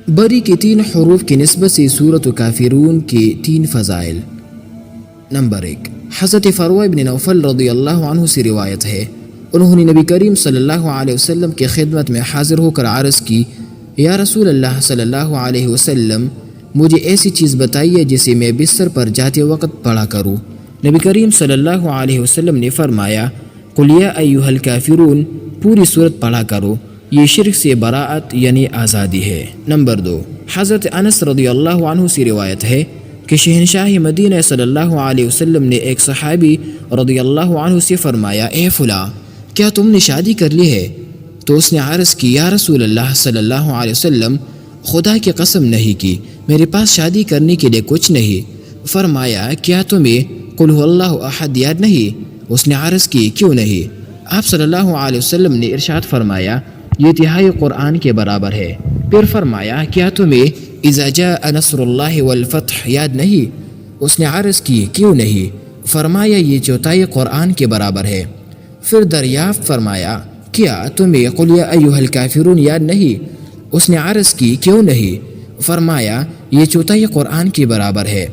بری کے 3 حروف کی نسبت سے سورۃ کافرون کے 3 فضائل۔ نمبر 1، حضرت فروہ بن نوفل رضی اللہ عنہ سے روایت ہے، انہوں نے نبی کریم صلی اللہ علیہ وسلم کی خدمت میں حاضر ہو کر عرض کی، یا رسول اللہ صلی اللہ علیہ وسلم، مجھے ایسی چیز بتائیے جسے میں بستر پر جاتے وقت پڑھا کروں۔ نبی کریم صلی اللہ علیہ وسلم نے فرمایا، قل یا ایھا الکافرون، پوری صورت پڑھا کرو، یہ شرک سے براءت یعنی آزادی ہے۔ نمبر 2، حضرت انس رضی اللہ عنہ سے روایت ہے کہ شہنشاہ مدینہ صلی اللہ علیہ وسلم نے ایک صحابی رضی اللہ عنہ سے فرمایا، اے فلاں، کیا تم نے شادی کر لی ہے؟ تو اس نے عرض کی، یا رسول اللہ صلی اللہ علیہ وسلم، خدا کی قسم نہیں کی، میرے پاس شادی کرنے کے لیے کچھ نہیں۔ فرمایا، کیا تمہیں قل هو اللہ احد یاد نہیں؟ اس نے عرض کی، کیوں نہیں؟ آپ صلی اللہ علیہ وسلم نے ارشاد فرمایا، یہ تہائی قرآن کے برابر ہے۔ پھر فرمایا، کیا تمہیں اذا جاء نصر اللہ والفتح یاد نہیں؟ اس نے عرض کی، کیوں نہیں؟ فرمایا، یہ چوتھائی قرآن کے برابر ہے۔ پھر دریافت فرمایا، کیا تمہیں قل یا ایھا الکافرون یاد نہیں؟ اس نے عرض کی، کیوں نہیں؟ فرمایا، یہ چوتھائی قرآن کے برابر ہے۔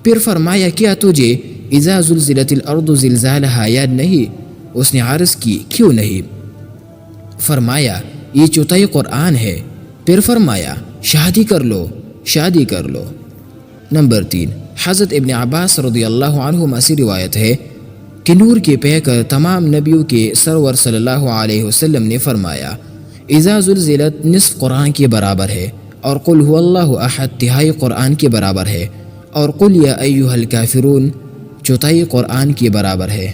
پھر فرمایا، کیا تجھے اذا زلزلت الارض زلزالها یاد نہیں؟ اس نے عرض کی، کیوں نہیں؟ فرمایا، یہ چوتھائی قرآن ہے۔ پھر فرمایا، شادی کر لو، شادی کر لو۔ نمبر 3، حضرت ابن عباس رضی اللہ عنہما سے روایت ہے کہ نور کے پیکر تمام نبیوں کے سرور صلی اللہ علیہ وسلم نے فرمایا، اذا زلزلت نصف قرآن کے برابر ہے، اور قل هو اللہ احد تہائی قرآن کے برابر ہے، اور قل یا ایھا الکافرون چوتھائی قرآن کے برابر ہے۔